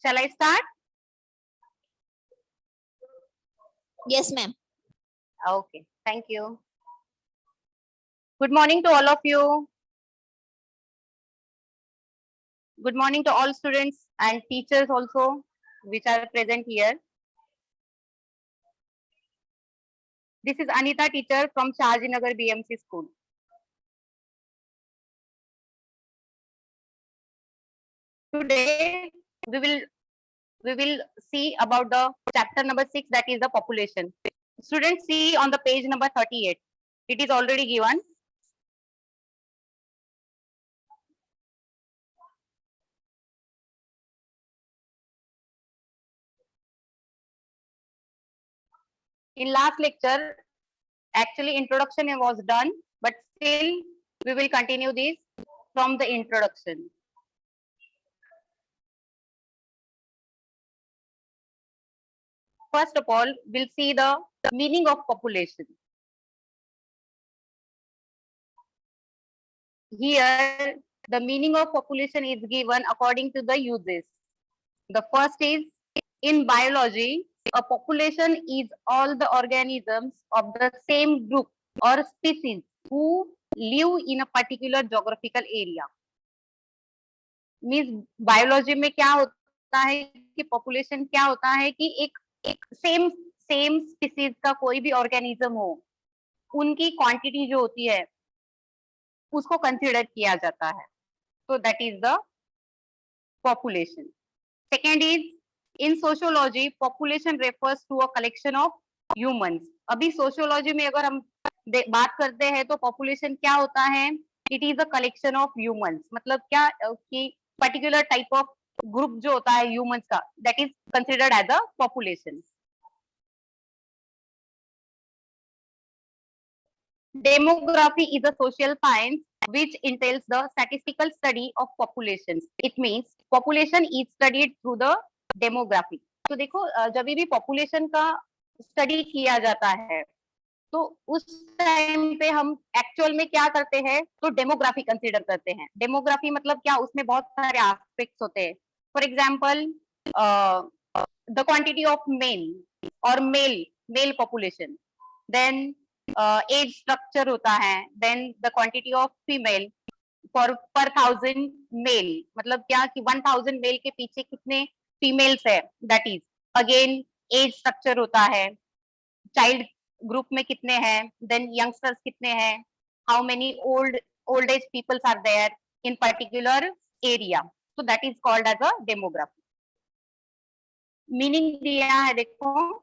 Shall I start? Yes, ma'am. Okay, thank you. Good morning to all of you. Good morning to all students and teachers also, which are present here. This is Anita, teacher from Shahajinagar BMC School. Today we will see about the chapter number 6, that is the population. Students, see on the page number 38. It is already given. In last lecture, actually introduction was done, but still we will continue this from the introduction. First of all, we'll see the meaning of population. Here, the meaning of population is given according to the uses. The first is, in biology, a population is all the organisms of the same group or species who live in a particular geographical area. Means biology में क्या होता है कि population क्या होता है कि एक सेम स्पीसीज का कोई भी ऑर्गेनिज्म हो, उनकी क्वांटिटी जो होती है उसको कंसिडर किया जाता है. So that is the population. Second is, in sociology, population refers to a collection of humans. अभी सोशियोलॉजी में अगर हम बात करते हैं तो पॉपुलेशन क्या होता है? It is a collection of humans. मतलब क्या कि पर्टिकुलर टाइप ऑफ ग्रुप जो होता है ह्यूमंस का, that is considered as a population. Demography is a social science which entails the statistical study of populations. It means population is studied through the demography. तो देखो, जब भी population का study किया जाता है तो उस टाइम पे हम एक्चुअल में क्या करते हैं, तो डेमोग्राफी कंसीडर करते हैं. डेमोग्राफी मतलब क्या, उसमें बहुत सारे एस्पेक्ट्स होते हैं. For example, the quantity of male और male population, then age structure होता है, then the quantity of female per 1000 mail, मतलब क्या कि 1000 मेल के पीछे कितने फीमेल्स है, that is again age structure होता है. चाइल्ड ग्रुप में कितने हैं, देन यंगस्टर्स कितने हैं, how many old age peoples are there in particular area. So that is called as a demography. Meaning दिया है देखो,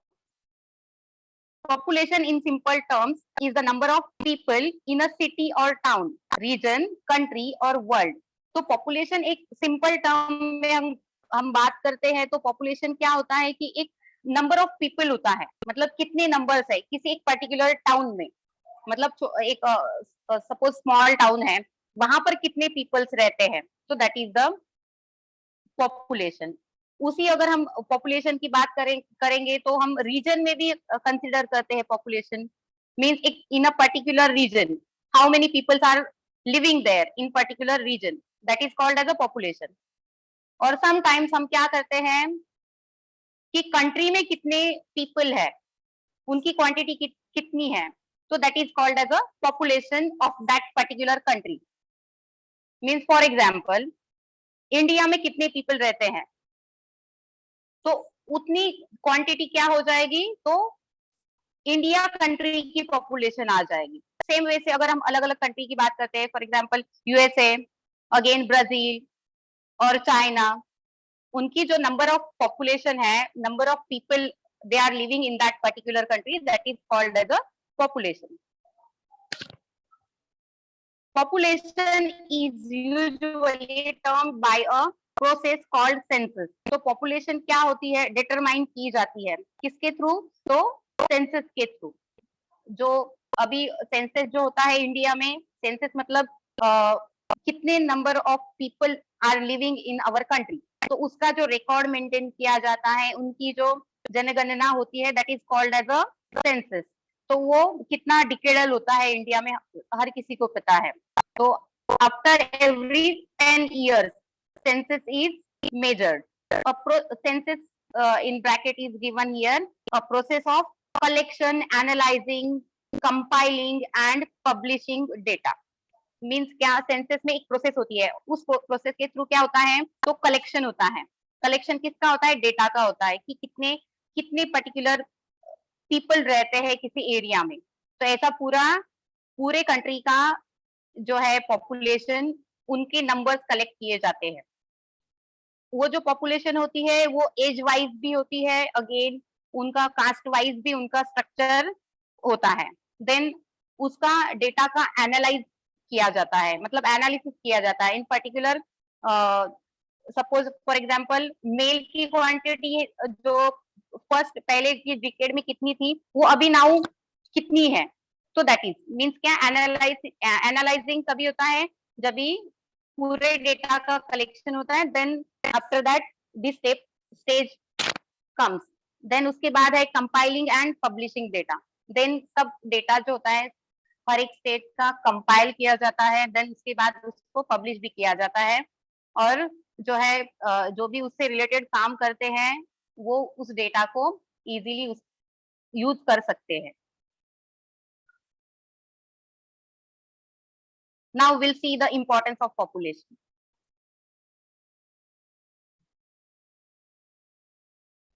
population in simple terms is the number of people in a city or town, region, country or world. तो population एक simple term में हम बात करते हैं तो population क्या होता है कि एक नंबर ऑफ पीपल होता है, मतलब कितने नंबर्स है किसी एक पर्टिकुलर टाउन में. मतलब एक सपोज स्मॉल टाउन है, वहां पर कितने पीपल्स रहते हैं, तो दैट इज द पॉपुलेशन. उसी अगर हम पॉपुलेशन की बात करेंगे तो हम रीजन में भी कंसिडर करते हैं पॉपुलेशन. मींस एक in a particular region, how many peoples are living there in particular region, that is called as a population. और समटाइम्स हम क्या करते हैं कि कंट्री में कितने पीपल है, उनकी क्वांटिटी कितनी है, तो that is called as a population of that particular country. Means for example, India में कितने पीपल रहते हैं, तो उतनी क्वांटिटी क्या हो जाएगी, तो इंडिया कंट्री की पॉपुलेशन आ जाएगी. सेम वे से अगर हम अलग अलग कंट्री की बात करते हैं, for example USA, again Brazil और चाइना, उनकी जो नंबर ऑफ पॉपुलेशन है, number of people they are living in that particular country, that is called as a population. Population is usually termed by a process called census. तो population क्या होती है, determine की जाती है किसके थ्रू, तो census के थ्रू. जो अभी census जो होता है इंडिया में, census मतलब कितने number of people are living in our country, तो उसका जो रिकॉर्ड मेंटेन किया जाता है, उनकी जो जनगणना होती है, that is called as a census. तो वो कितना डिकेडल होता है इंडिया में हर किसी को पता है. तो after every 10 years census is measured. census in bracket is given here, a process of collection, analyzing, compiling and publishing data. Means क्या, सेंसस में एक प्रोसेस होती है, उस प्रोसेस के थ्रू क्या होता है, तो कलेक्शन होता है. कलेक्शन किसका होता है, डेटा का होता है कि कितने कितने पर्टिकुलर पीपल रहते हैं किसी एरिया में. तो ऐसा पूरे कंट्री का जो है पॉपुलेशन, उनके नंबर्स कलेक्ट किए जाते हैं. वो जो पॉपुलेशन होती है वो एज वाइज भी होती है, अगेन उनका कास्ट वाइज भी उनका स्ट्रक्चर होता है. देन उसका डेटा का एनालाइज किया जाता है, मतलब एनालिसिस किया जाता है. In particular suppose for example male की क्वांटिटी जो फर्स्ट पहले की डिकेड में कितनी थी, वो अभी नाउ कितनी है. तो दैट इज मींस क्या, एनालाइजिंग तभी होता है जब भी पूरे डेटा का कलेक्शन होता है. Then after that this stage comes. Then उसके बाद है compiling and publishing data. Then सब डेटा जो होता है हर एक स्टेट का कंपाइल किया जाता है. देन उसके बाद उसको पब्लिश भी किया जाता है, और जो है जो भी उससे रिलेटेड काम करते हैं वो उस डेटा को इजीली यूज कर सकते हैं. Now we'll see the importance of population.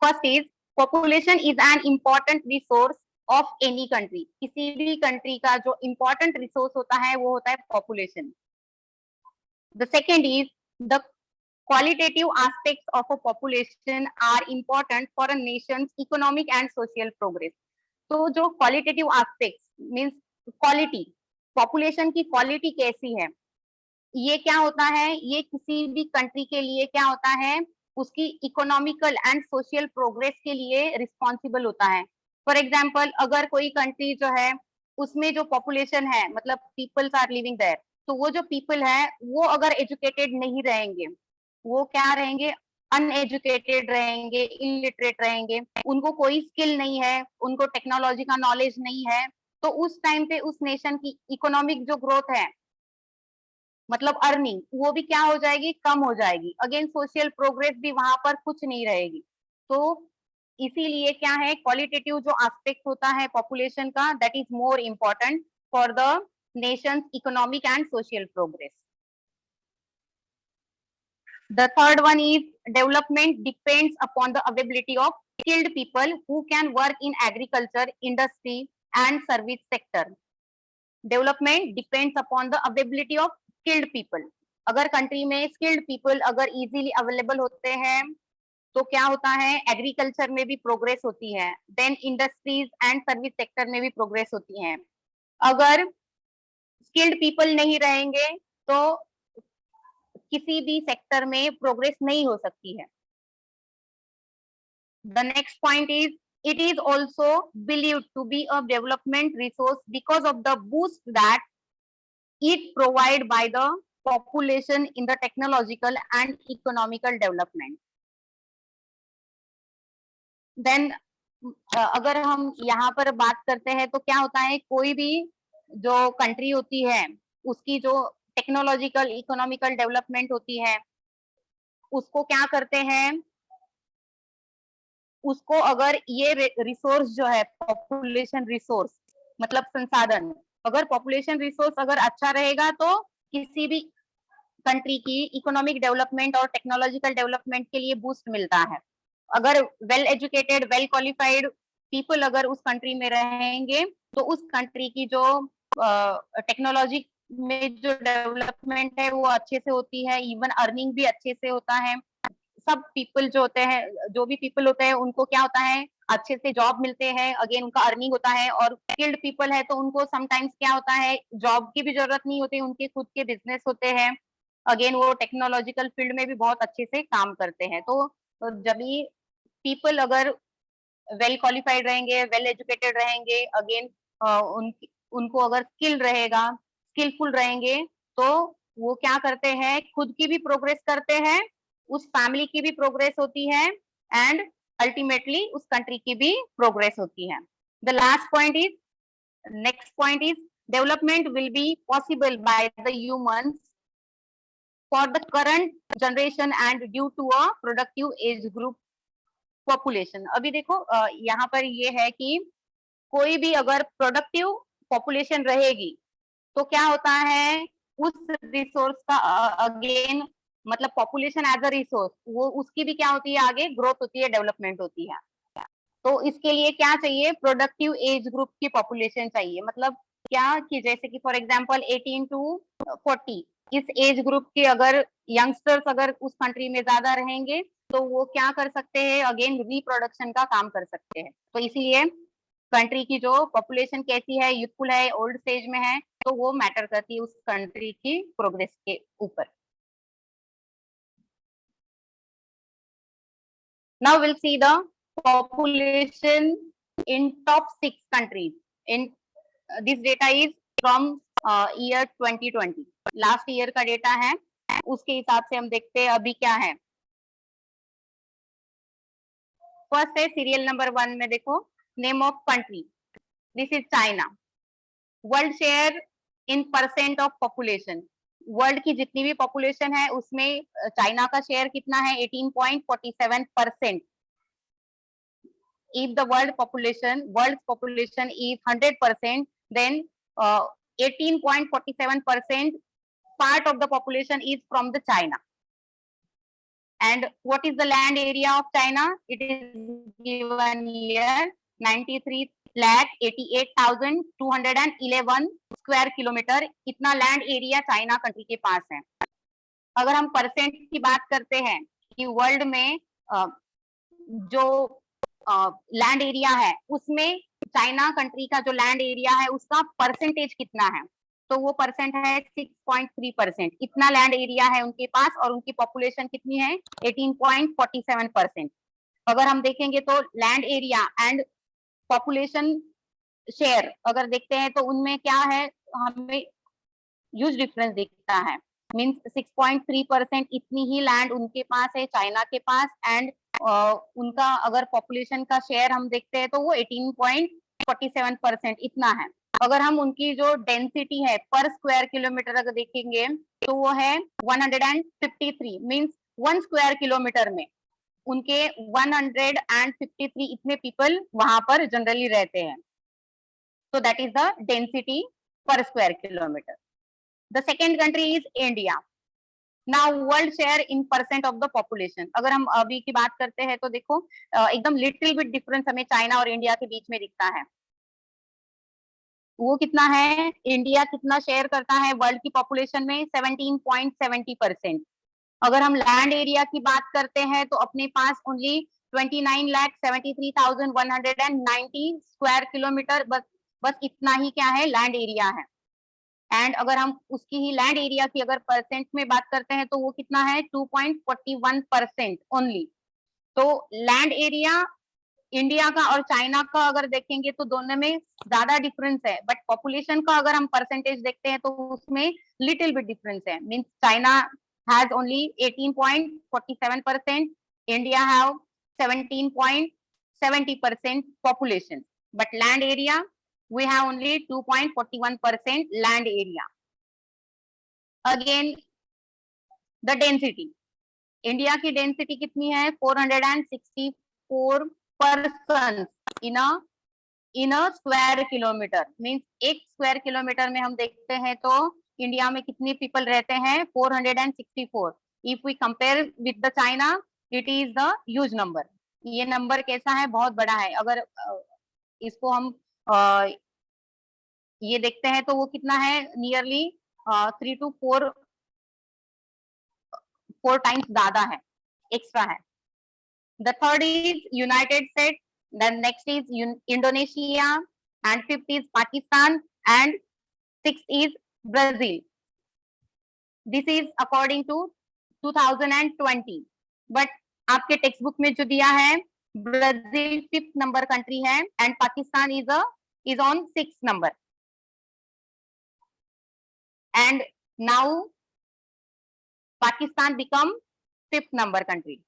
First is, population is an important resource of any country. किसी भी कंट्री का जो important resource होता है वो होता है population. The second is, the qualitative aspects of a population are important for a nation's economic and social progress. तो जो qualitative aspects means quality, population की quality कैसी है, ये क्या होता है, ये किसी भी कंट्री के लिए क्या होता है, उसकी इकोनॉमिकल एंड सोशल प्रोग्रेस के लिए रिस्पॉन्सिबल होता है. फॉर एग्जाम्पल अगर कोई कंट्री जो है उसमें जो पॉपुलेशन है, मतलब पीपल्स आर लिविंग देयर, तो वो जो पीपल है वो अगर एजुकेटेड नहीं रहेंगे, वो क्या रहेंगे, अनएजुकेटेड रहेंगे, इलिटरेट रहेंगे, उनको कोई स्किल नहीं है, उनको टेक्नोलॉजी का नॉलेज नहीं है, तो उस टाइम पे उस नेशन की इकोनॉमिक जो ग्रोथ है, मतलब अर्निंग, वो भी क्या हो जाएगी, कम हो जाएगी. अगेन सोशल प्रोग्रेस भी वहां पर कुछ नहीं रहेगी. तो इसीलिए क्या है, क्वालिटेटिव जो एस्पेक्ट होता है पॉपुलेशन का, that is more important for the Nations economic and social progress. The third one is, development depends upon the availability of skilled people who can work in agriculture, industry and service sector. Development depends upon the availability of skilled people. अगर country में skilled people अगर easily available होते हैं तो क्या होता है, agriculture में भी प्रोग्रेस होती है. Then industries and service sector में भी प्रोग्रेस होती है. अगर स्किल्ड पीपल नहीं रहेंगे तो किसी भी सेक्टर में प्रोग्रेस नहीं हो सकती है. The next point is, it is also believed to be a development resource because of the boost that it provided by the population in the technological and economical development. Then अगर हम यहाँ पर बात करते हैं तो क्या होता है, कोई भी जो कंट्री होती है उसकी जो टेक्नोलॉजिकल इकोनॉमिकल डेवलपमेंट होती है, उसको क्या करते हैं, उसको अगर ये रिसोर्स जो है पॉपुलेशन रिसोर्स मतलब संसाधन, अगर पॉपुलेशन रिसोर्स अगर अच्छा रहेगा तो किसी भी कंट्री की इकोनॉमिक डेवलपमेंट और टेक्नोलॉजिकल डेवलपमेंट के लिए बूस्ट मिलता है. अगर well educated well qualified people अगर उस कंट्री में रहेंगे तो उस कंट्री की जो टेक्नोलॉजी में जो डेवलपमेंट है वो अच्छे से होती है, इवन अर्निंग भी अच्छे से होता है. सब पीपल जो होते हैं, जो भी पीपल होते हैं उनको क्या होता है, अच्छे से जॉब मिलते हैं, अगेन उनका अर्निंग होता है. और स्किल्ड पीपल है तो उनको समटाइम्स क्या होता है, जॉब की भी जरूरत नहीं होती, उनके खुद के बिजनेस होते हैं, अगेन वो टेक्नोलॉजिकल फील्ड में भी बहुत अच्छे से काम करते हैं. तो जब भी पीपल अगर वेल क्वालिफाइड रहेंगे, वेल एजुकेटेड रहेंगे, अगेन उनको अगर स्किल रहेगा, स्किलफुल रहेंगे, तो वो क्या करते हैं, खुद की भी प्रोग्रेस करते हैं, उस फैमिली की भी प्रोग्रेस होती है, एंड अल्टीमेटली उस कंट्री की भी प्रोग्रेस होती है. The last point is, next point is, development will be possible by the humans for the current generation and due to a productive age group population. अभी देखो यहाँ पर ये है कि कोई भी अगर प्रोडक्टिव पॉपुलेशन रहेगी तो क्या होता है, उस रिसोर्स का अगेन मतलब पॉपुलेशन एज अ रिसोर्स, वो उसकी भी क्या होती है, आगे ग्रोथ होती है, डेवलपमेंट होती है। तो इसके लिए क्या चाहिए, प्रोडक्टिव एज ग्रुप की पॉपुलेशन चाहिए। मतलब क्या कि जैसे कि फॉर एग्जांपल 18 टू 40 इस एज ग्रुप के अगर यंगस्टर्स अगर उस कंट्री में ज्यादा रहेंगे तो वो क्या कर सकते हैं, अगेन रिप्रोडक्शन का काम कर सकते हैं। तो इसीलिए कंट्री की जो पॉपुलेशन कैसी है, यूथफुल है, ओल्ड स्टेज में है, तो वो मैटर करती है उस कंट्री की प्रोग्रेस के ऊपर। Now will see the population in top 6 countries. In this data is from year 2020. Last year का डेटा है, उसके हिसाब से हम देखते हैं अभी क्या है। फर्स्ट है सीरियल नंबर 1 में देखो, name of country, this is China. World share in percent of population, world की जितनी भी पॉपुलेशन है उसमें चाइना का शेयर कितना है, 18.47%। if the world's population is 100%, then 18.47% part of the population is from the China. And what is the land area of China? It is given here 93,88,211 square kilometre, इतना land area China country के पास है। अगर हम percent की बात करते हैं कि वर्ल्ड में जो लैंड एरिया है उसमें चाइना कंट्री का जो लैंड एरिया है उसका परसेंटेज कितना है, तो वो परसेंट है 6.3%। इतना लैंड एरिया है उनके पास और उनकी पॉपुलेशन कितनी है, 18.47%। अगर हम देखेंगे तो land area and population share अगर देखते हैं तो उनमें क्या है, हमें ह्यूज डिफरेंस दिखता है। मींस 6.3% इतनी ही लैंड उनके पास है चाइना के पास, एंड उनका अगर पॉपुलेशन का शेयर हम देखते हैं तो वो 18.47% इतना है। अगर हम उनकी जो डेंसिटी है पर स्क्वायर किलोमीटर अगर देखेंगे तो वो है 153, मींस 1 स्क्वायर किलोमीटर में उनके 153 इतने पीपल वहां पर जनरली रहते हैं। So that is the density per square kilometer. The second country is India. Now world share in percent of the population. अगर हम अभी की बात करते हैं तो देखो एकदम लिटिल बिट डिफरेंस हमें चाइना और इंडिया के बीच में दिखता है। वो कितना है, इंडिया कितना शेयर करता है वर्ल्ड की पॉपुलेशन में, 17.70%। अगर हम लैंड एरिया की बात करते हैं तो अपने पास ओनली 29,73,190 स्क्वायर किलोमीटर, बस इतना ही क्या है, लैंड एरिया है। एंड अगर हम उसकी ही लैंड एरिया की अगर परसेंट में बात करते हैं तो वो कितना है, 2.41% ओनली। तो लैंड एरिया इंडिया का और चाइना का अगर देखेंगे तो दोनों में ज्यादा डिफरेंस है, बट पॉपुलेशन का अगर हम परसेंटेज देखते हैं तो उसमें लिटिल बिट डिफरेंस है। Means China has only 18.47%, India have 17.70% population, but land area we have only 2.41% land area. Again the density, India की डेंसिटी कितनी है, 464 persons in a square kilometre. Means एक स्क्वायर किलोमीटर में हम देखते हैं तो इंडिया में कितने पीपल रहते हैं, 464। If we compare with the China it is the huge number. ये नंबर कैसा है, बहुत बड़ा है। अगर इसको हम ये देखते हैं तो वो कितना है, नियरली 3 to 4 टाइम्स ज्यादा है, एक्स्ट्रा है। The third is United States, then next is Indonesia, and fifth is Pakistan, and sixth is Brazil. This is according to 2020. But आपके टेक्स्ट बुक में जो दिया है, ब्राजील 5th नंबर कंट्री है and Pakistan is on 6th number. And now Pakistan become 5th number country.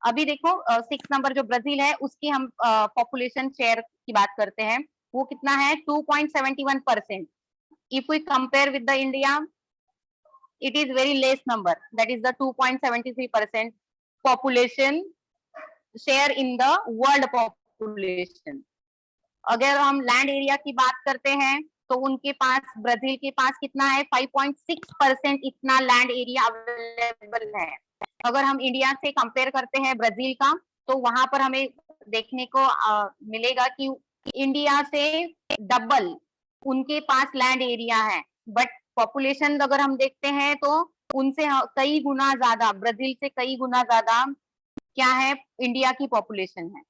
अभी देखो 6 number जो Brazil है उसकी हम पॉपुलेशन शेयर की बात करते हैं, वो कितना है, 2.71%। If we compare with the India it is very less number, that is the 2.73% population share in the world population. अगर हम लैंड एरिया की बात करते हैं तो उनके पास, ब्राजील के पास कितना है, 5.6% इतना लैंड एरिया अवेलेबल है. अगर हम इंडिया से कंपेयर करते हैं ब्राजील का, तो वहां पर हमें देखने को मिलेगा कि इंडिया से डबल उनके पास लैंड एरिया है, बट पॉपुलेशन अगर हम देखते हैं तो उनसे कई गुना ज्यादा, ब्राजील से कई गुना ज्यादा क्या है, इंडिया की पॉपुलेशन है.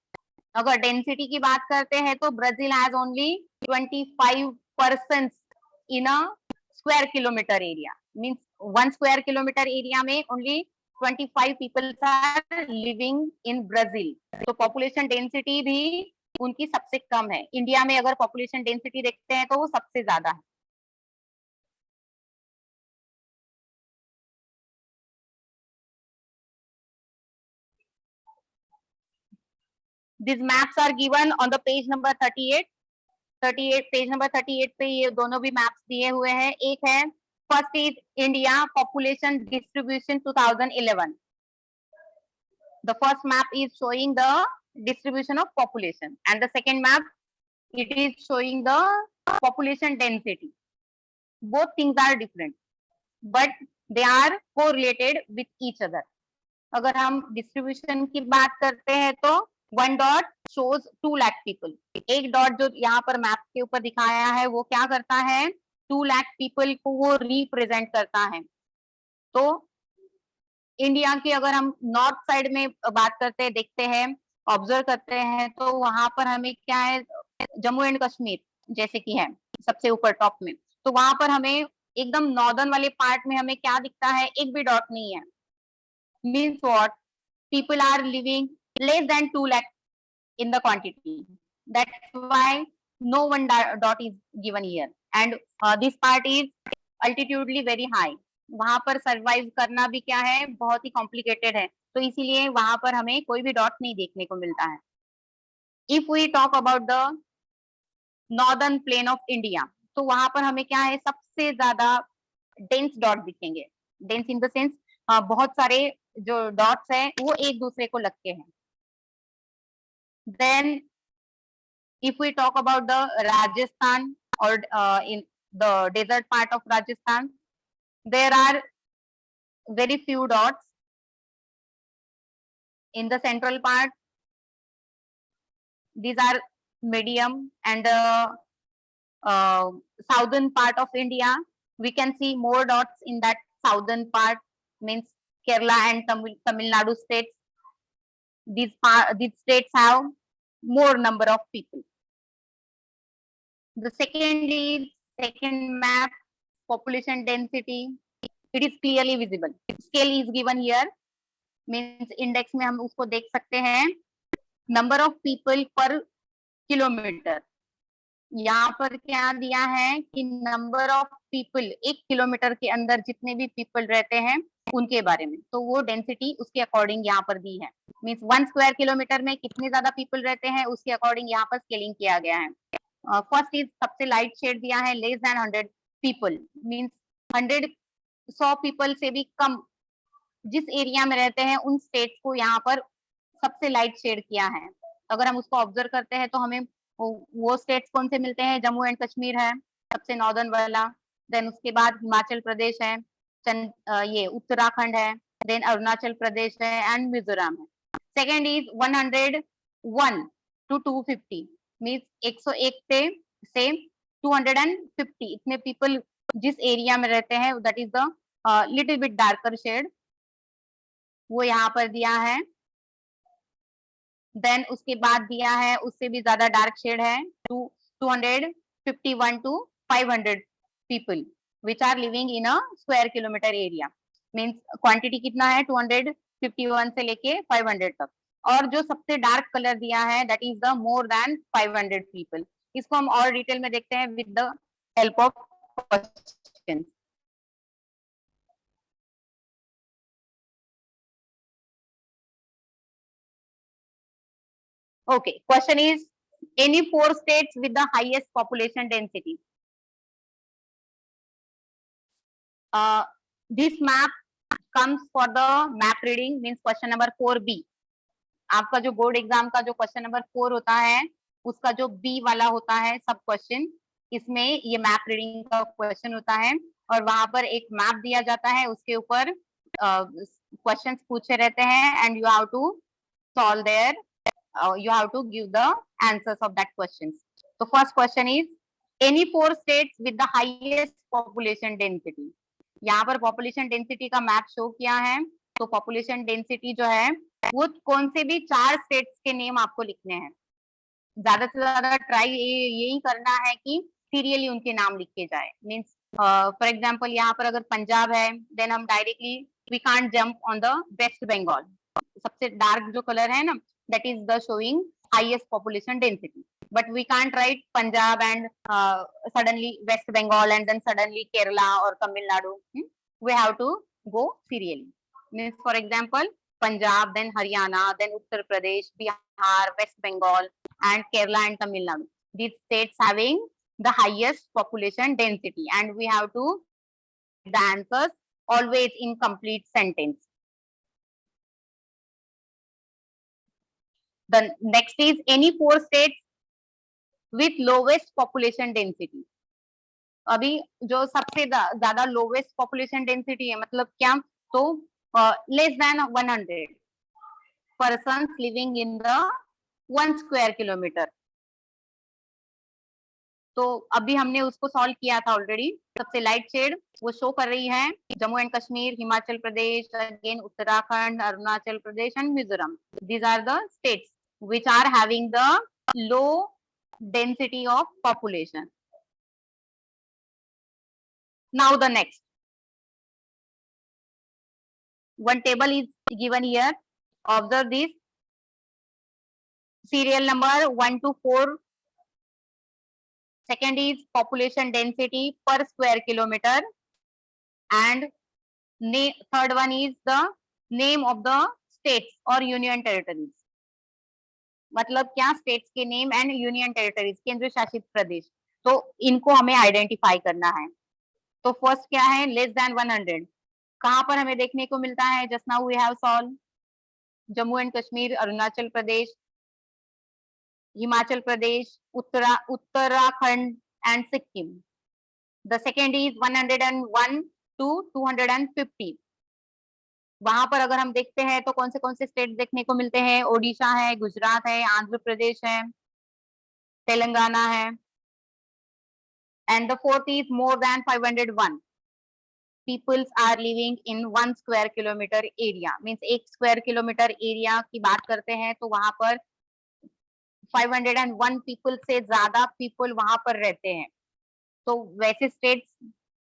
अगर डेंसिटी की बात करते हैं तो Brazil has only 25% in a square kilometre area, means 1 square kilometre area में only 25 people are living in Brazil. तो पॉपुलेशन डेंसिटी भी उनकी सबसे कम है. इंडिया में अगर पॉपुलेशन डेंसिटी देखते हैं तो वो सबसे ज्यादा है. These maps are given on the page number 38. Page number 38 पे ये दोनों भी मैप्स दिए हुए हैं. एक है, first is India population distribution 2011. The first map is showing the distribution of population, and the second map, it is showing the population density. Both things are different, but they are correlated with each other. अगर हम distribution की बात करते हैं तो 1 dot shows 2 lakh people. एक dot जो यहाँ पर मैप के ऊपर दिखाया है वो क्या करता है, 2 लाख पीपल को वो रिप्रेजेंट करता है. तो इंडिया की अगर हम नॉर्थ साइड में बात करते हैं, देखते हैं, ऑब्जर्व करते हैं, तो वहां पर हमें क्या है, जम्मू एंड कश्मीर जैसे कि है सबसे ऊपर टॉप में, तो वहां पर हमें एकदम नॉर्दर्न वाले पार्ट में हमें क्या दिखता है, एक भी डॉट नहीं है. Means what? People are living less than 2 lakh in the quantity. That's why no one dot is given here. And this part is altitudely very high. वहां पर सर्वाइव करना भी क्या है, बहुत ही कॉम्प्लिकेटेड है, तो इसीलिए वहां पर हमें कोई भी डॉट नहीं देखने को मिलता है. If we talk about the northern plain of India, तो वहां पर हमें क्या है, सबसे ज्यादा डेंस डॉट दिखेंगे. डेंस इन द सेंस बहुत सारे जो डॉट्स हैं वो एक दूसरे को लगते हैं. Then if we talk about the Rajasthan और in the desert part of Rajasthan, there are very few dots. In the central part, these are medium, and southern part of India, we can see more dots in that southern part, means Kerala and Tamil Nadu states. These states have more number of people. The second map, population density, it is clearly visible. Scale is given here, means index में हम उसको देख सकते हैं. Number of people पर kilometre, यहाँ पर क्या दिया है कि नंबर ऑफ पीपल, 1 किलोमीटर के अंदर जितने भी पीपल रहते हैं उनके बारे में, तो वो डेंसिटी उसके अकॉर्डिंग यहाँ पर दी है. मीन्स 1 स्क्वायर किलोमीटर में कितने ज्यादा पीपल रहते हैं उसके अकॉर्डिंग यहाँ पर स्केलिंग किया गया है. फर्स्ट इज सबसे लाइट शेड दिया है, less than 100 people, means 100 people से भी कम जिस एरिया में रहते हैं उन स्टेट्स को यहाँ पर सबसे लाइट शेड किया है. अगर हम उसको ऑब्जर्व करते हैं तो हमें वो स्टेट्स कौन से मिलते हैं, जम्मू एंड कश्मीर है सबसे नॉर्दर्न वाला, देन उसके बाद हिमाचल प्रदेश है, ये उत्तराखंड है, देन अरुणाचल प्रदेश है, एंड मिजोरम है. सेकेंड इज 101 to 250, मीन्स 101 से 250 इतने पीपल जिस एरिया में रहते हैं, that is the little bit darker shade, वो यहाँ पर दिया है. देन उसके बाद दिया है उससे भी ज्यादा डार्क शेड है, 251 to 500 people which are living in a square kilometre area. Means quantity कितना है, 251 से लेके 500 तक. और जो सबसे डार्क कलर दिया है, that is the more than 500 people. इसको हम और डिटेल में देखते हैं with the help of question. Okay, question is, any 4 states with the highest population density? This map comes for the map reading, means question number 4B. आपका जो board exam का जो क्वेश्चन नंबर 4 होता है उसका जो बी वाला होता है सब क्वेश्चन, इसमें ये मैप रीडिंग का क्वेश्चन होता है और वहां पर एक मैप दिया जाता है, उसके ऊपर क्वेश्चंस पूछे रहते हैं and you have to solve there, you have to give the answers of that questions. So first question is any 4 states with the highest population density. यहाँ पर population density का मैप शो किया है, तो population density जो है वो कौन से भी 4 स्टेट्स के नेम आपको लिखने हैं। ज्यादा से ज्यादा ट्राई यही करना है कि सीरियली उनके नाम लिखे जाए। मीन्स फॉर एग्जाम्पल यहाँ पर अगर पंजाब है देन हम directly we can't jump on the West Bengal, सबसे डार्क जो कलर है ना that is the showing highest population density, but we can't write Punjab and suddenly West Bengal and then suddenly Kerala or Tamil Nadu. We have to go serially. Means for example Punjab, then Haryana, then Uttar Pradesh, Bihar, West Bengal and Kerala and Tamil Nadu, these states having the highest population density, and we have to the answers always in complete sentence. The next is any 4 states with lowest population density. अभी जो सबसे ज्यादा lowest population density है मतलब क्या, तो less than 100 persons living in the 1 square kilometre. तो अभी हमने उसको सॉल्व किया था ऑलरेडी। सबसे लाइट शेड वो शो कर रही है Jammu and Kashmir, Himachal Pradesh, again Uttarakhand, Arunachal Pradesh and Mizoram. These are the states which are having the low density of population. Now the next one table is given here. Observe this serial number 1 to 4. Second is population density per square kilometer, and third one is the name of the states or union territories. मतलब क्या, states के name and union territories, केंद्र शासित प्रदेश, तो इनको हमें identify करना है। तो फर्स्ट क्या है, लेस देन 100, कहां पर हमें देखने को मिलता है, just now we have solve Jammu and Kashmir, Arunachal Pradesh, Himachal Pradesh, Uttarakhand and Sikkim. The second is 101 to 250। वहां पर अगर हम देखते हैं तो कौन से स्टेट देखने को मिलते हैं, ओडिशा है, गुजरात है, आंध्र प्रदेश है, तेलंगाना है। And the fourth is more than 501 peoples are living in 1 square kilometre area. Means 1 square kilometre area की बात करते हैं तो वहां पर 501 पीपल से ज्यादा पीपल वहां पर रहते हैं। तो वैसे स्टेट्स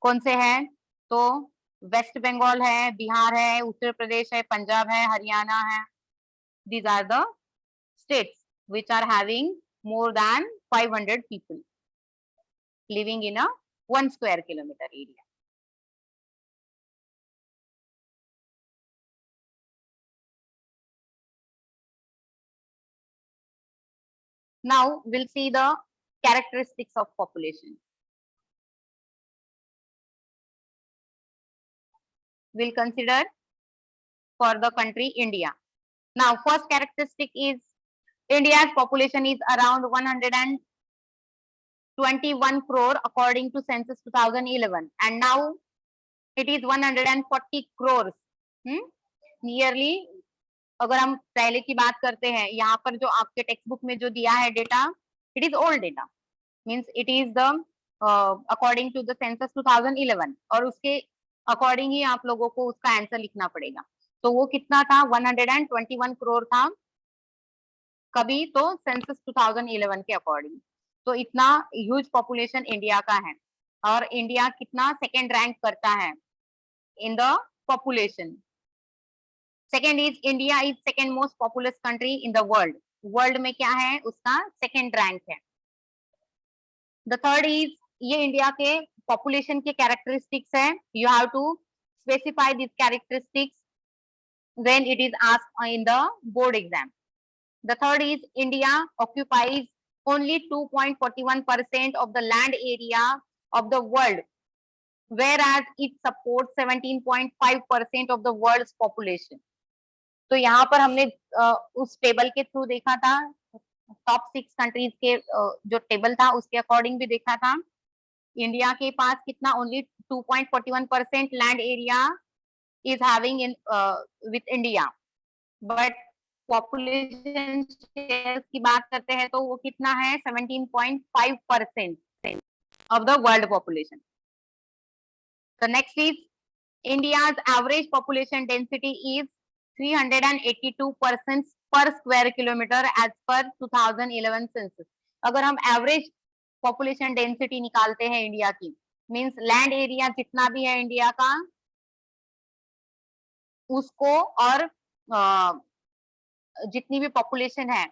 कौन से हैं, तो वेस्ट बंगाल है, बिहार है, उत्तर प्रदेश है, पंजाब है, हरियाणा है। These are the states which are having more than 500 people living in a 1 square kilometer area. Now we'll see the characteristics of population. We'll consider for the country India. Now first characteristic is India's population is around 121 crore according to census 2011, and now it is 140 crores. Nearly, अगर हम पहले की बात करते हैं, यहाँ पर जो आपके टेक्स्ट बुक में जो दिया है data, it is old data, means it is the according to the census 2011, और उसके अकॉर्डिंग ही आप लोगों को उसका आंसर लिखना पड़ेगा। तो वो कितना था, 121 करोड़ था कभी, तो सेंसस 2011 के अकॉर्डिंग। तो इतना ह्यूज पॉपुलेशन इंडिया का है, और इंडिया कितना सेकेंड रैंक करता है in the population. Second is India is second most populous country in the world. World में क्या है, उसका सेकेंड रैंक है। द थर्ड इज, ये इंडिया के पॉपुलेशन के कैरेक्टरिस्टिक्स है, you have to specify this characteristics when it is asked in the board exam. The third is India occupies only 2.41% of the land area of the world, whereas it supports 17.5% of the world's population. तो यहाँ पर हमने उस table के through देखा था, top 6 countries के जो टेबल था उसके अकॉर्डिंग भी देखा था। इंडिया के पास कितना, only 2.41% land area is having in with India, but population share की बात करते हैं तो वो कितना है, 17.5% of the world population. The next is India's average population density is 382 persons per square kilometer as per 2011 census. अगर हम एवरेज पॉपुलेशन डेंसिटी निकालते हैं इंडिया की, मींस लैंड एरिया जितना भी है इंडिया का उसको, और जितनी भी पॉपुलेशन है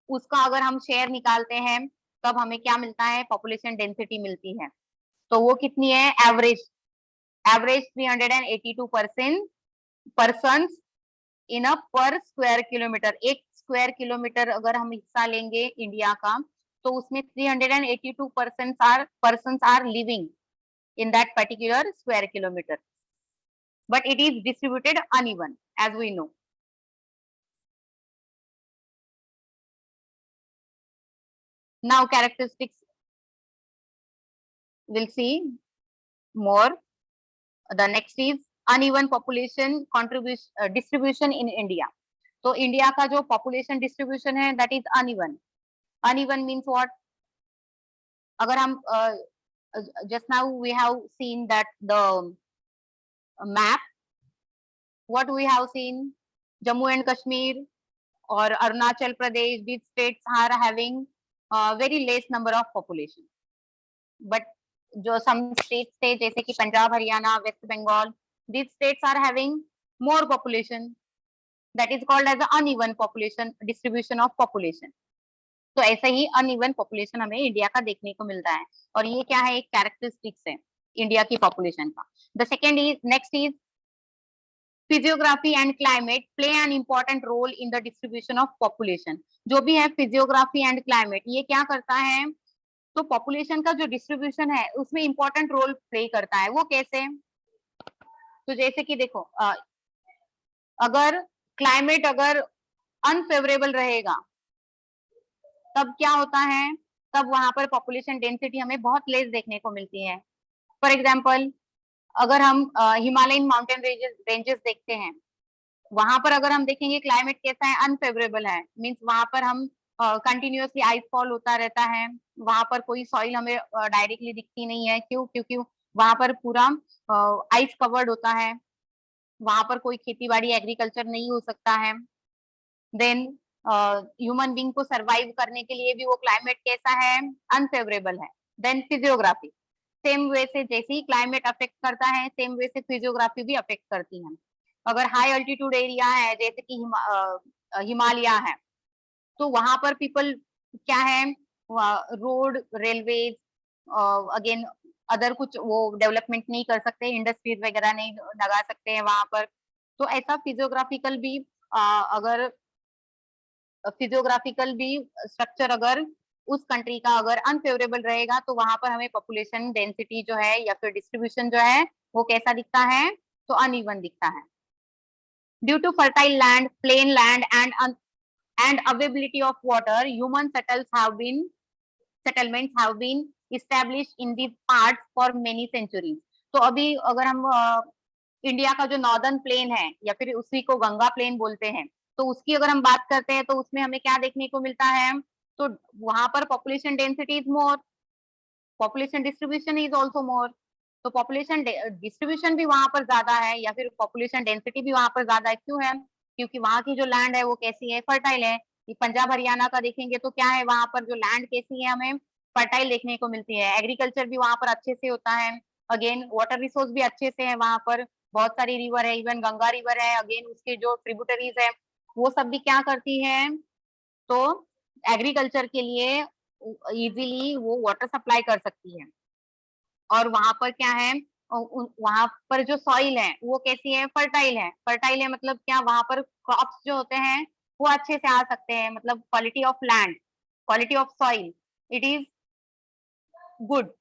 उसका अगर हम शेयर निकालते हैं तब हमें क्या मिलता है, पॉपुलेशन डेंसिटी मिलती है। तो वो कितनी है, एवरेज 382 पर्सन इन अ पर स्क्वायर किलोमीटर। एक स्क्वायर किलोमीटर अगर हम हिस्सा लेंगे इंडिया का तो उसमें 382 persons are living in that particular square kilometer, but it is distributed uneven as we know. Now characteristics we'll see more. The next is uneven population contribution distribution in India. तो India का जो population distribution है that is uneven. Uneven means what, अगर हम just now we have seen that the map, what we have seen, Jammu and Kashmir or Arunachal Pradesh, these states are having very less number of population, but जो some states थे जैसे कि Punjab, Haryana, West Bengal, these states are having more population, that is called as uneven population distribution of population. तो ऐसे ही uneven population हमें India का देखने को मिलता है, और ये क्या है, एक कैरेक्टरिस्टिक्स है इंडिया की पॉपुलेशन का। The second is, next is physiography and climate play an important role in the distribution of population. जो भी है फिजियोग्राफी एंड क्लाइमेट, ये क्या करता है, तो पॉपुलेशन का जो डिस्ट्रीब्यूशन है उसमें इंपॉर्टेंट रोल प्ले करता है। वो कैसे, तो जैसे कि देखो अगर क्लाइमेट अगर अनफेवरेबल रहेगा तब क्या होता है, तब वहां पर पॉपुलेशन डेंसिटी हमें बहुत लेस देखने को मिलती है। फॉर एग्जाम्पल अगर हम हिमालयन माउंटेन रेंजेस देखते हैं, वहां पर अगर हम देखेंगे क्लाइमेट कैसा है, अनफेवरेबल है, मीन्स वहां पर हम कंटिन्यूअसली आइस फॉल होता रहता है, वहां पर कोई सॉइल हमें डायरेक्टली दिखती नहीं है। क्यों, क्योंकि वहां पर पूरा आइस कवर्ड होता है, वहां पर कोई खेती बाड़ी एग्रीकल्चर नहीं हो सकता है। देन ह्यूमन बींग को सरवाइव करने के लिए भी वो क्लाइमेट कैसा है, अनफेवरेबल है। देन फिजियोग्राफी, सेम वे से जैसे ही क्लाइमेट अफेक्ट करता है सेम वे से फिजियोग्राफी भी अफेक्ट करती है। अगर हाई अल्टीट्यूड एरिया है जैसे कि हिमालय है, तो वहां पर पीपल क्या है, रोड, रेलवेज, अगेन अदर कुछ वो डेवलपमेंट नहीं कर सकते, इंडस्ट्रीज वगैरह नहीं लगा सकते हैं वहां पर। तो ऐसा फिजियोग्राफिकल भी अगर फिजियोग्राफिकल भी स्ट्रक्चर अगर उस कंट्री का अगर अनफेवरेबल रहेगा तो वहां पर हमें पॉपुलेशन डेंसिटी जो है या फिर डिस्ट्रीब्यूशन जो है वो कैसा दिखता है, तो अनइवन दिखता है। Due to fertile land, plain land and availability of water, human settlements have been established in these parts for many centuries. तो अभी अगर हम इंडिया का जो नॉर्दर्न प्लेन है या फिर उसी को गंगा प्लेन बोलते हैं, तो उसकी अगर हम बात करते हैं तो उसमें हमें क्या देखने को मिलता है, तो वहां पर population density is more, population distribution is also more. तो पॉपुलेशन डिस्ट्रीब्यूशन भी वहां पर ज्यादा है या फिर पॉपुलेशन डेंसिटी भी वहां पर ज्यादा है। क्यों है, क्योंकि वहां की जो लैंड है वो कैसी है, फर्टाइल है। पंजाब हरियाणा का देखेंगे तो क्या है, वहां पर जो लैंड कैसी है, हमें फर्टाइल देखने को मिलती है। एग्रीकल्चर भी वहां पर अच्छे से होता है। अगेन वाटर रिसोर्स भी अच्छे से है वहां पर, बहुत सारी रिवर है, इवन गंगा रिवर है, अगेन उसके जो ट्रिब्यूटरीज है वो सब भी क्या करती है, तो एग्रीकल्चर के लिए इजीली वो वाटर सप्लाई कर सकती है। और वहां पर क्या है, वहां पर जो सॉइल है वो कैसी है, फर्टाइल है। फर्टाइल है मतलब क्या, वहां पर क्रॉप्स जो होते हैं वो अच्छे से आ सकते हैं, मतलब quality of land, quality of soil, it is good.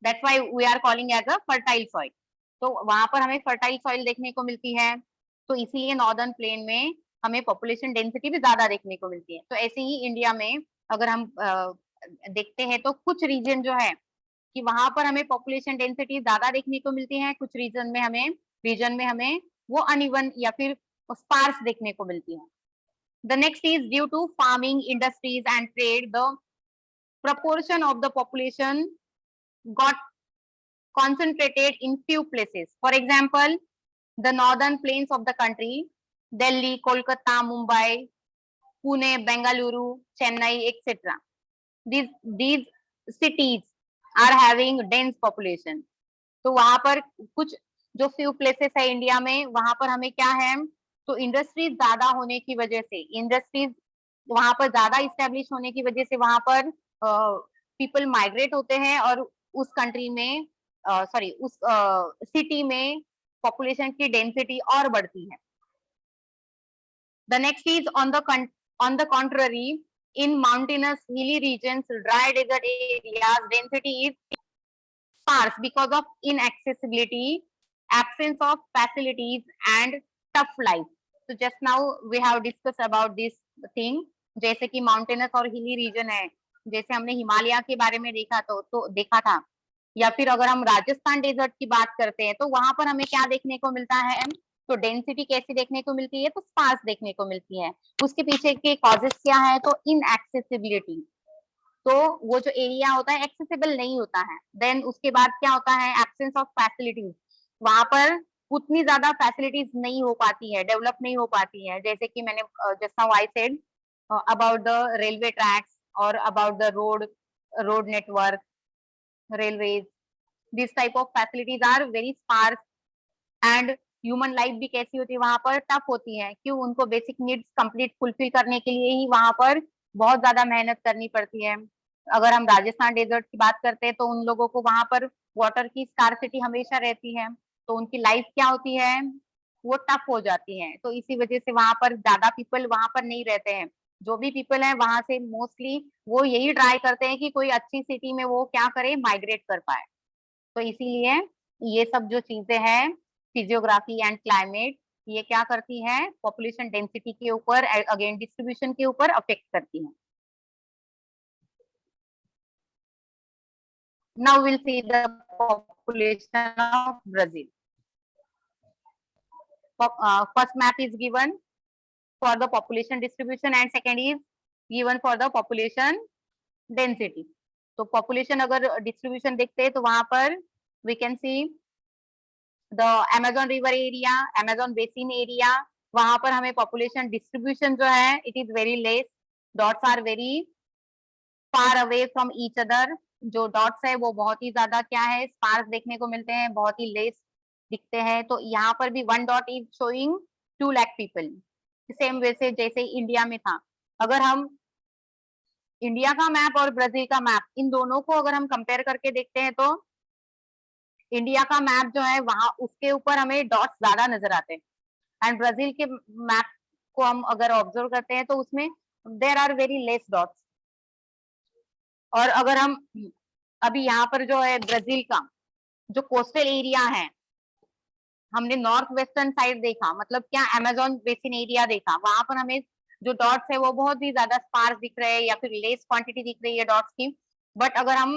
That's why we are calling as a fertile soil. तो वहां पर हमें फर्टाइल सॉइल देखने को मिलती है, तो इसीलिए नॉर्दर्न प्लेन में हमें पॉपुलेशन डेंसिटी भी ज्यादा देखने को मिलती है। तो ऐसे ही इंडिया में अगर हम देखते हैं तो कुछ रीजन जो है कि वहां पर हमें पॉपुलेशन डेंसिटी ज्यादा देखने को मिलती है, कुछ रीजन में हमें वो अनइवन या फिर स्पार्स देखने को मिलती है। The next is due to farming, industries and trade, the proportion of the population got concentrated in few places. For example, the northern plains of the country, Delhi, Kolkata, Mumbai, Pune, Bengaluru, Chennai, etc. These cities are having dense population. तो वहां पर कुछ जो few places है India में, वहां पर हमें क्या है, तो इंडस्ट्रीज ज्यादा होने की वजह से, इंडस्ट्रीज वहां पर ज्यादा इस्टेब्लिश होने की वजह से वहां पर पीपल माइग्रेट होते हैं और उस कंट्री में सॉरी उस सिटी में पॉपुलेशन की डेंसिटी और बढ़ती है। The next is on the contrary, in mountainous hilly regions, dry desert areas, density is sparse because of inaccessibility, absence of facilities and tough life. So just now we have discussed about this thing, जैसे कि mountainous और hilly region है, जैसे हमने हिमालय के बारे में देखा था, या फिर अगर हम राजस्थान डेजर्ट की बात करते हैं तो वहां पर हमें क्या देखने को मिलता है, तो डेंसिटी कैसी देखने को मिलती है, तो स्पार्स देखने को मिलती है। उसके पीछे के कॉजेस क्या है, तो इनएक्सेसिबिलिटी, तो वो जो एरिया होता है एक्सेसिबल नहीं होता है। देन उसके बाद क्या होता है, एब्सेंस ऑफ फैसिलिटीज, वहां पर उतनी ज्यादा फैसिलिटीज नहीं हो पाती है, डेवलप नहीं हो पाती है, जैसे कि मैंने just now I said about the railway tracks और about the road network, railways, these type of facilities are very sparse and human life भी कैसी होती है वहां पर, टफ होती है। क्यों, उनको बेसिक नीड्स कंप्लीट फुलफिल करने के लिए ही वहां पर बहुत ज्यादा मेहनत करनी पड़ती है। अगर हम राजस्थान डेजर्ट की बात करते हैं तो उन लोगों को वहां पर वाटर की स्कार्सिटी हमेशा रहती है, तो उनकी लाइफ क्या होती है, वो टफ हो जाती है। तो इसी वजह से वहां पर ज्यादा पीपल वहां पर नहीं रहते हैं। जो भी पीपल है वहां से मोस्टली वो यही ट्राई करते हैं कि कोई अच्छी सिटी में वो क्या करे, माइग्रेट कर पाए। तो इसीलिए ये सब जो चीजें हैं, फिजियोग्राफी एंड क्लाइमेट, ये क्या करती है, पॉपुलेशन डेंसिटी के ऊपर, अगेन डिस्ट्रीब्यूशन के ऊपर अफेक्ट करती है। Now will see the population of Brazil. First map is given for the population distribution and second is given for the population density. तो population अगर distribution देखते हैं तो वहां पर we can see the Amazon river area, Amazon basin area, वहां पर हमें population distribution जो है it is very less, dots are very far away from each other, जो dots है वो बहुत ही ज्यादा क्या है, sparse देखने को मिलते हैं, बहुत ही less दिखते हैं। तो यहाँ पर भी one dot is showing 2 lakh people, same वैसे जैसे इंडिया में था। अगर हम इंडिया का मैप और ब्राजील का मैप, इन दोनों को अगर हम कंपेयर करके देखते हैं तो इंडिया का मैप जो है वहां उसके ऊपर हमें डॉट्स ज्यादा नजर आते हैं, एंड ब्राजील के मैप को हम अगर ऑब्जर्व करते हैं तो उसमें there are very less dots. और अगर हम अभी यहाँ पर जो है ब्राजील का जो कोस्टल एरिया है, हमने नॉर्थ वेस्टर्न साइड देखा, मतलब क्या अमेजोन बेसिन एरिया देखा, वहां पर हमें जो डॉट्स है वो बहुत ही ज्यादा स्पार्स दिख रहे हैं या फिर लेस क्वांटिटी दिख रही है डॉट्स की। बट अगर हम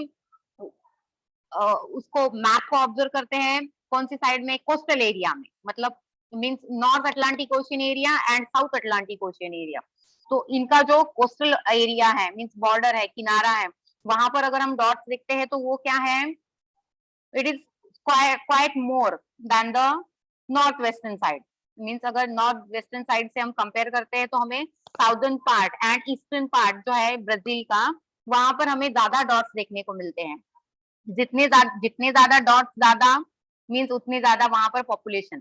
उसको मैप को ऑब्जर्व करते हैं कौन सी साइड में, कोस्टल एरिया में, मतलब means north Atlantic ocean area and south Atlantic ocean area, तो इनका जो कोस्टल एरिया है मींस बॉर्डर है, किनारा है, वहां पर अगर हम डॉट्स देखते हैं तो वो क्या है, it is quite more than the north western side. Means अगर नॉर्थ वेस्टर्न साइड से हम कंपेयर करते हैं तो हमें southern part and eastern part जो है ब्राजील का, वहां पर हमें ज्यादा डॉट्स देखने को मिलते हैं। जितने ज्यादा डॉट्स ज्यादा मीन्स उतने ज्यादा वहां पर पॉपुलेशन।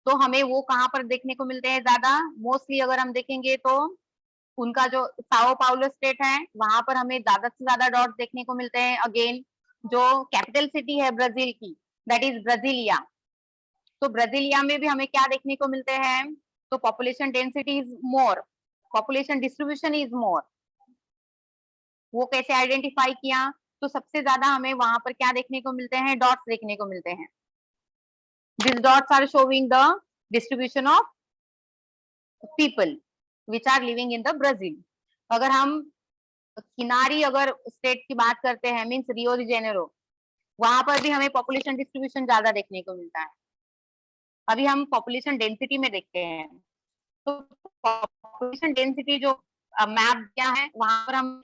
तो हमें वो कहाँ पर देखने को मिलते हैं ज्यादा, मोस्टली अगर हम देखेंगे तो उनका जो साओ पाउलो स्टेट है वहां पर हमें ज्यादा से ज्यादा डॉट्स देखने को मिलते हैं। अगेन जो कैपिटल सिटी है ब्राजील की, दैट इज ब्राजीलिया, तो ब्राजीलिया में भी हमें क्या देखने को मिलते हैं, तो population density is more, population distribution is more. वो कैसे आइडेंटिफाई किया, तो सबसे ज्यादा हमें वहां पर क्या देखने को मिलते हैं, डॉट्स देखने को मिलते हैं. These dots are showing the distribution of people which are living in the Brazil. अगर हम किनारी अगर स्टेट की बात करते हैं, मीन्स रियो डी जेनेरो, वहां पर भी हमें पॉपुलेशन डिस्ट्रीब्यूशन ज्यादा देखने को मिलता है. अभी हम पॉपुलेशन डेंसिटी में देखते हैं, तो पॉपुलेशन डेंसिटी जो मैप दिया है वहां पर हम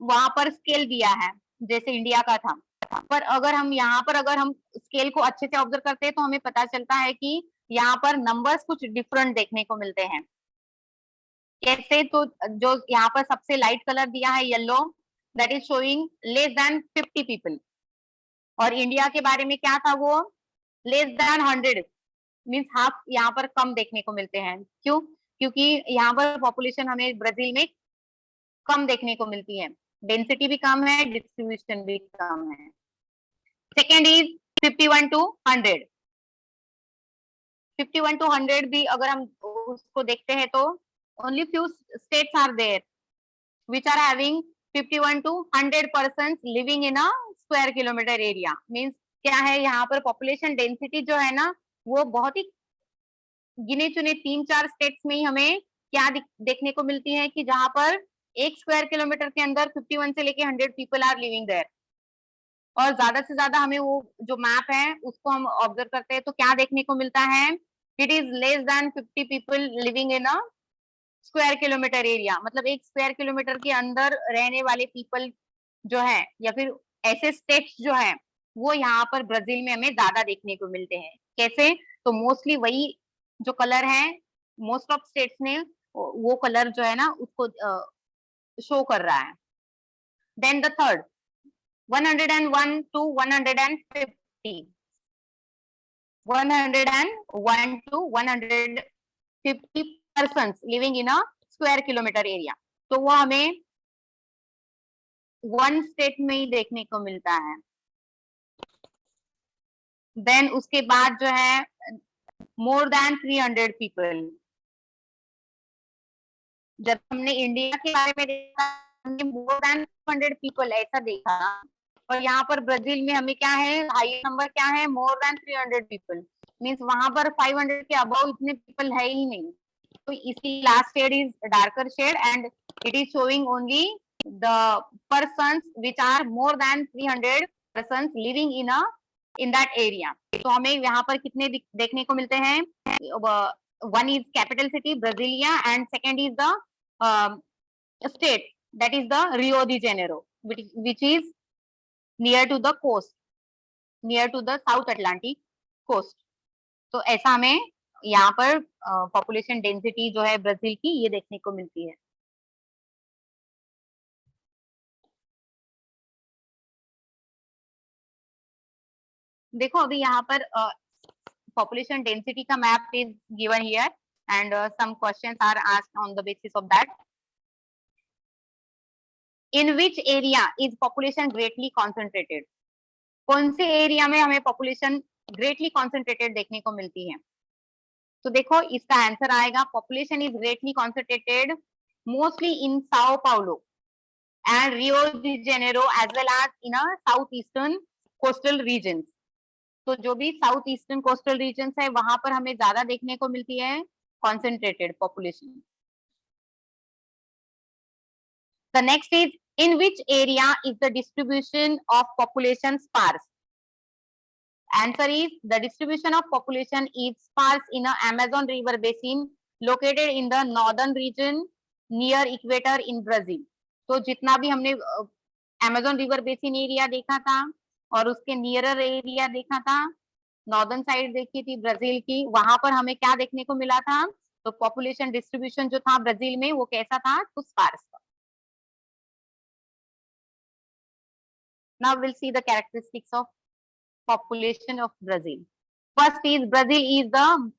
वहां पर स्केल दिया है जैसे इंडिया का था, पर अगर हम यहाँ पर अगर हम स्केल को अच्छे से ऑब्जर्व करते हैं तो हमें पता चलता है कि यहाँ पर नंबर्स कुछ डिफरेंट देखने को मिलते हैं. कैसे, तो जो यहाँ पर सबसे लाइट कलर दिया है yellow, that is showing less than 50 people, और इंडिया के बारे में क्या था, वो लेस देन 100, मीन्स हाफ यहाँ पर कम देखने को मिलते हैं. क्यों? क्योंकि यहाँ पर पॉपुलेशन हमें ब्राजील में कम देखने को मिलती है, डेंसिटी भी कम है, डिस्ट्रीब्यूशन भी कम है. Second is 51 to 100. 51 to 100 भी अगर हम उसको देखते हैं तो only few states are there which are having 51 to 100 persons living in a square kilometer area. Means क्या है, यहाँ पर पॉपुलेशन डेंसिटी जो है ना, वो बहुत ही गिने चुने 3-4 स्टेट्स में ही हमें क्या देखने को मिलती है कि जहां पर 1 स्क्वायर किलोमीटर के अंदर 51 से लेके 100 पीपल आर लिविंग देयर. और ज्यादा से ज्यादा हमें वो जो मैप है उसको हम ऑब्जर्व करते हैं तो क्या देखने को मिलता है, it is less than 50 people living in a square kilometre area. मतलब 1 स्क्वायर किलोमीटर के अंदर रहने वाले पीपल जो है, या फिर ऐसे स्टेट्स जो है, वो यहाँ पर ब्राजील में हमें ज्यादा देखने को मिलते हैं. कैसे? तो मोस्टली वही जो कलर है, मोस्ट ऑफ स्टेट्स ने वो कलर जो है ना उसको शो कर रहा है. Then the third 101 to 150. 101 to 150 persons living in a square kilometer area. तो वो हमें वन स्टेट में ही देखने को मिलता है. देन उसके बाद जो है मोर देन 300 पीपल. जब हमने इंडिया के बारे में देखा, हमने मोर देन 200 पीपल ऐसा देखा, और यहाँ पर ब्राजील में हमें क्या है, हाई नंबर क्या है, मोर देन 300 पीपल. मीन्स वहां पर 500 के अबव इतने पीपल है ही नहीं. तो इसी last shade is darker shade and it is showing only the persons which are more than 300 persons living in that area. तो हमें यहाँ पर कितने देखने को मिलते हैं, one is capital city Brasilia and second is the state, that is the Rio de Janeiro, which is near to the coast, near to the South Atlantic coast. तो ऐसा हमें यहाँ पर पॉपुलेशन डेंसिटी जो है ब्राजील की, ये देखने को मिलती है. देखो अभी यहाँ पर population density ka map is given here and some questions are asked on the basis of that. In which area is population greatly concentrated? कौन से एरिया में हमें population greatly concentrated देखने को मिलती है? तो देखो इसका आंसर आएगा population is greatly concentrated mostly in Sao Paulo and Rio de Janeiro as well as in a southeastern coastal regions. तो जो भी साउथ ईस्टर्न कोस्टल रीजन है वहां पर हमें ज्यादा देखने को मिलती है concentrated population. The next is in which area is the distribution of population sparse? Answer is the distribution of population is sparse in Amazon river basin located in the northern region near equator in Brazil. तो जितना भी हमने Amazon river basin area देखा था और उसके nearer area देखा था, नॉर्दर्न साइड देखी थी ब्राजील की, वहां पर हमें क्या देखने को मिला था, तो पॉपुलेशन डिस्ट्रीब्यूशन जो था ब्राजील में वो कैसा था, तो स्पार्स था. Now will see the characteristics of population of Brazil. First is Brazil is the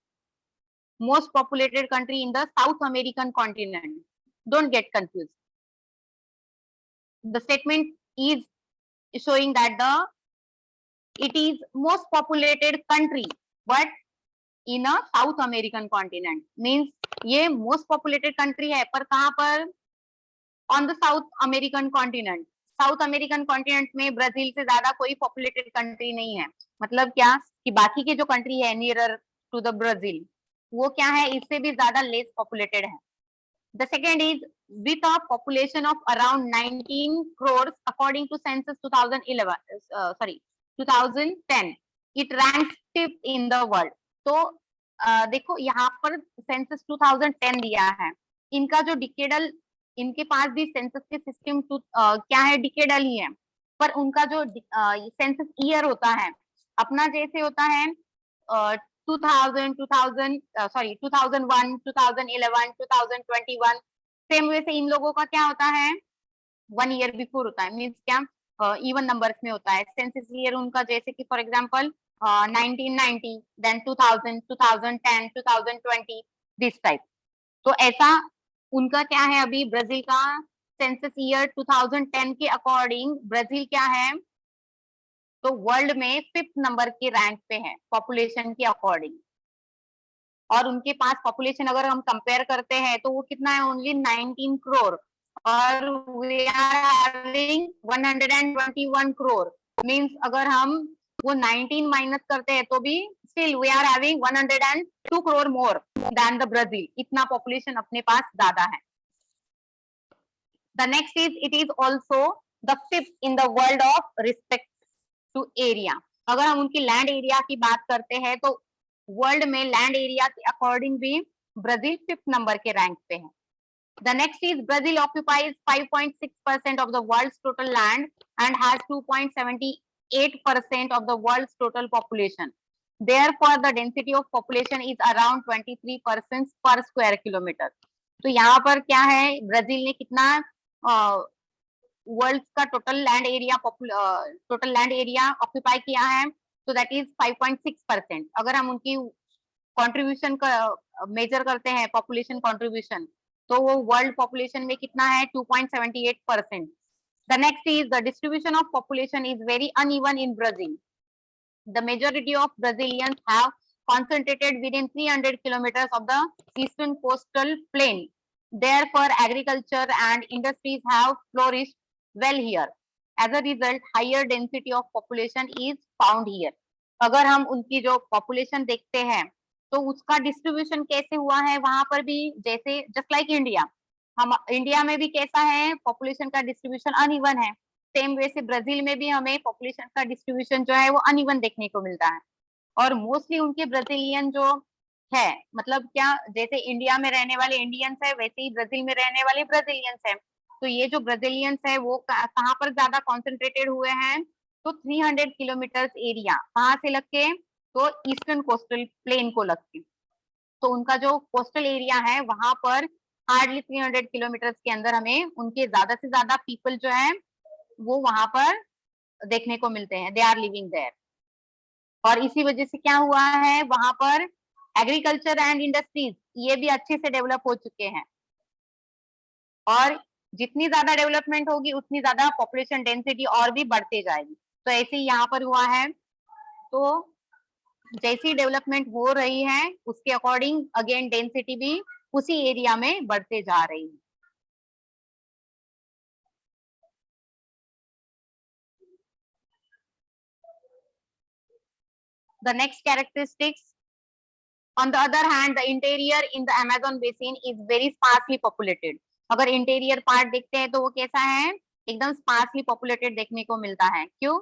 most populated country in the south American continent. Don't get confuse. The statement is showing that it is most populated country but in a South American continent. Means ये most populated country है पर कहाँ पर, on the South American continent. South American continent में Brazil से ज्यादा कोई populated country नहीं है। मतलब क्या कि बाकी के जो कंट्री है नियरर टू द ब्राजील, वो क्या है, इससे भी ज्यादा लेस पॉपुलेटेड है। The second is with a population of around 19 crores according to census 2011 sorry 2010 it ranks fifth in the world। तो देखो यहाँ पर सेंसस 2010 दिया है, इनका जो डिकेडल, इनके पास भी सेंसस के सिस्टम क्या है, डिकेडल ही है, पर उनका जो सेंसस ईयर होता है अपना जैसे होता है 2000 2001 2011 2021, सेम वैसे इन लोगों का क्या होता है 1 ईयर बिफोर होता है, मीन्स क्या इवन नंबर्स में होता है। सेंसस ईयर उनका जैसे कि फॉर एग्जांपल 1990 देन 2000 2010 2020 दिस टाइप। तो ऐसा उनका क्या है, अभी ब्राजील का सेंसस ईयर 2010 के अकॉर्डिंग ब्राजील क्या है, तो वर्ल्ड में 5th नंबर के रैंक पे है पॉपुलेशन के अकॉर्डिंग। और उनके पास पॉपुलेशन अगर हम कंपेयर करते हैं तो वो कितना है, ओनली 19 करोड़, और we are having 121 crore. Means अगर हम वो 19 माइनस करते हैं तो भी still we are having 102 crore more than the Brazil. इतना पॉपुलेशन अपने पास ज्यादा है। The next is it is also the 5th in the world of respect to area. अगर हम उनकी लैंड एरिया की बात करते हैं तो वर्ल्ड में लैंड एरिया के अकॉर्डिंग भी ब्राजील 5th नंबर के रैंक पे है। The next is Brazil occupies 5.6% of the world's total land and has 2.78% of the world's total population. Therefore, the density of population is around 23% per square kilometer. तो यहाँ पर क्या है, Brazil ने कितना वर्ल्ड का टोटल लैंड एरिया ऑक्यूपाई किया है, तो दैट इज 5.6%। अगर हम उनकी कंट्रीब्यूशन का मेजर करते हैं पॉपुलेशन कंट्रीब्यूशन, तो वो वर्ल्ड पॉपुलेशन में कितना है 2.78%। The next is the distribution of population is very uneven in Brazil. The majority of Brazilians have concentrated within 300 kilometers of the eastern coastal plain. Therefore, agriculture and industries have flourished well here. As a result, higher density of population is found here. अगर हम उनकी जो population देखते हैं तो उसका distribution कैसे हुआ है वहां पर भी, जैसे जस्ट लाइक इंडिया, हम इंडिया में भी कैसा है पॉपुलेशन का डिस्ट्रीब्यूशन अनइवन है, सेम वैसे ब्राजील में भी हमें पॉपुलेशन का डिस्ट्रीब्यूशन जो है वो अनइवन देखने को मिलता है। और मोस्टली उनके ब्राजीलियन जो है, मतलब क्या जैसे इंडिया में रहने वाले इंडियंस है वैसे ही ब्राजील में रहने वाले ब्राजीलियंस है। तो ये जो ब्राजीलियंस है वो कहाँ पर ज्यादा कॉन्सेंट्रेटेड हुए हैं, तो 300 किलोमीटर एरिया कहाँ से लग के, तो ईस्टर्न कोस्टल प्लेन को लग के। तो उनका जो कोस्टल एरिया है वहां पर हार्डली 300 किलोमीटर के अंदर हमें उनके ज्यादा से ज्यादा पीपल जो है वो वहां पर देखने को मिलते हैं, दे आर लिविंग देयर। और इसी वजह से क्या हुआ है वहां पर एग्रीकल्चर एंड इंडस्ट्रीज ये भी अच्छे से डेवलप हो चुके हैं। और जितनी ज्यादा डेवलपमेंट होगी उतनी ज्यादा पॉपुलेशन डेंसिटी और भी बढ़ते जाएगी। तो ऐसे ही यहाँ पर हुआ है। तो जैसी डेवलपमेंट हो रही है उसके अकॉर्डिंग अगेन डेंसिटी भी उसी एरिया में बढ़ते जा रही है। The next characteristics, on the other hand, the interior in the Amazon basin is very sparsely populated. अगर इंटीरियर पार्ट देखते हैं तो वो कैसा है, एकदम स्पार्सली पॉपुलेटेड देखने को मिलता है। क्यों?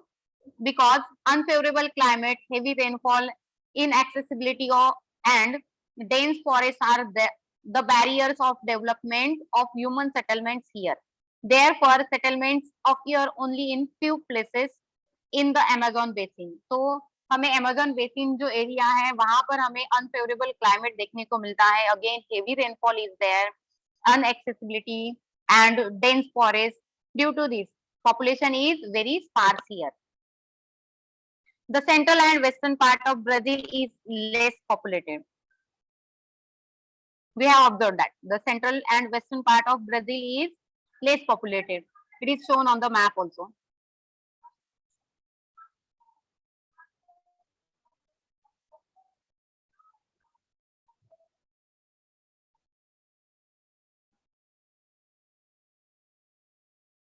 Because unfavourable climate, heavy rainfall, inaccessibility and dense forests are the barriers of development of human settlements here. Therefore, settlements occur only in few places in the Amazon basin. तो हमें Amazon basin जो area है वहां पर हमें unfavourable climate देखने को मिलता है। Again heavy rainfall is there, unaccessibility and dense forest. Due to this population is very sparse here. The central and western part of Brazil is less populated. We have observed that the central and western part of Brazil is less populated. It is shown on the map also.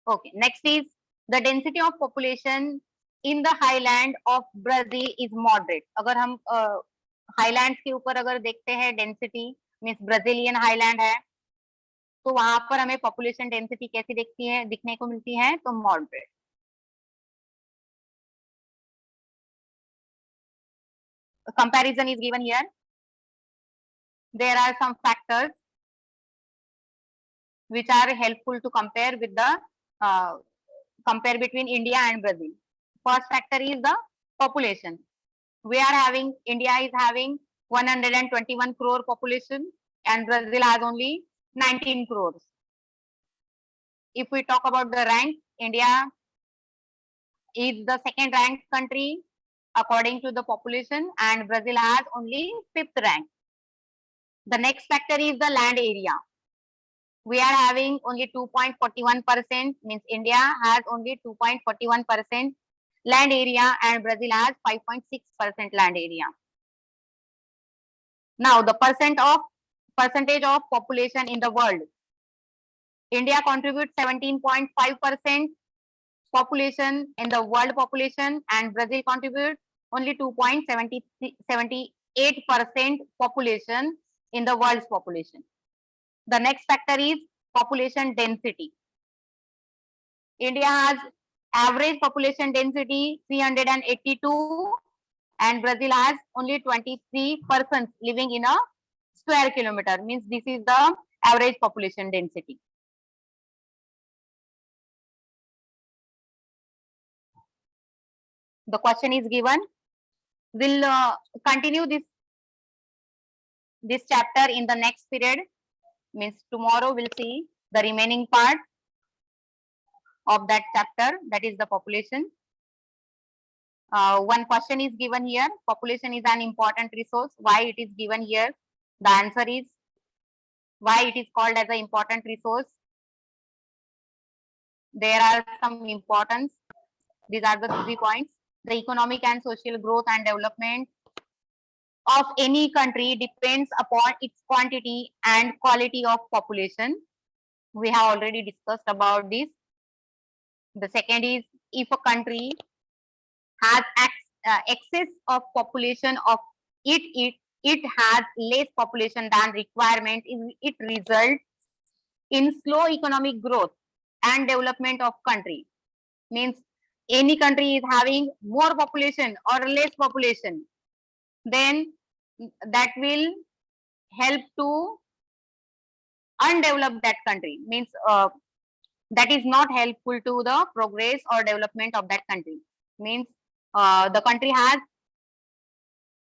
Okay, next is The density of population in the highland of Brazil is moderate. अगर हम highland के ऊपर अगर देखते हैं density means Brazilian highland है, तो वहां पर हमें पॉपुलेशन डेंसिटी कैसी दिखने को मिलती है, तो moderate. Comparison is given here. There are some factors which are helpful to compare with the compare between India and Brazil. First factor is the population. India is having 121 crore population and Brazil has only 19 crores. If we talk about the rank, India is the second ranked country according to the population and Brazil has only 5th rank. The next factor is the land area. We are having only 2.41%, means India has only 2.41% land area and Brazil has 5.6% land area. Now the percentage of population in the world. India contributes 17.5% population in the world population and Brazil contributes only 2.78% population in the world's population. The next factor is population density. India has average population density 382 and Brazil has only 23 persons living in a square kilometer, means this is the average population density. The question is given. We'll continue this chapter in the next period, means tomorrow we'll see the remaining part of that chapter, that is the population. One question is given here. Population is an important resource. Why it is given here? The answer is why it is called as an important resource. There are some importance. These are the 3 points. The economic and social growth and development of any country depends upon its quantity and quality of population. We have already discussed about this. The second is, if a country has excess of population of it has less population than requirement, it results in slow economic growth and development of country. Means any country is having more population or less population, then that will help to undevelop that country, means that is not helpful to the progress or development of that country. Means the country has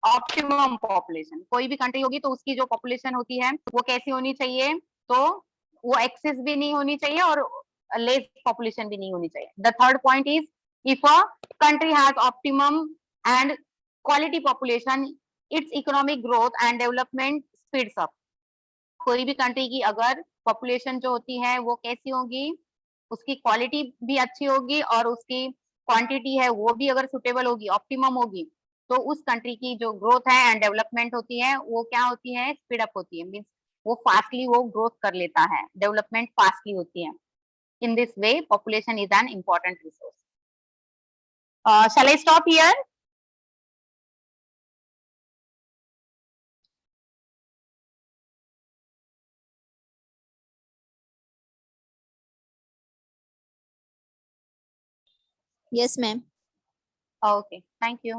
optimum population. कोई भी country होगी तो उसकी जो population होती है वो कैसी होनी चाहिए, तो वो एक्सेस भी नहीं होनी चाहिए और लेस पॉपुलेशन भी नहीं होनी चाहिए. The third point is, if a country has optimum and quality population, it's economic growth and development speeds up. कोई भी कंट्री की अगर पॉपुलेशन जो होती है वो कैसी होगी, उसकी क्वालिटी भी अच्छी होगी और उसकी क्वांटिटी है वो भी अगर सुटेबल होगी, ऑप्टिमम होगी, तो उस कंट्री की जो ग्रोथ है एंड डेवलपमेंट होती है वो क्या होती है, स्पीड अप होती है. मीन्स वो फास्टली वो ग्रोथ कर लेता है, डेवलपमेंट फास्टली होती है. In this way population is an important resource. Shall I stop here? Yes, ma'am. Okay, thank you.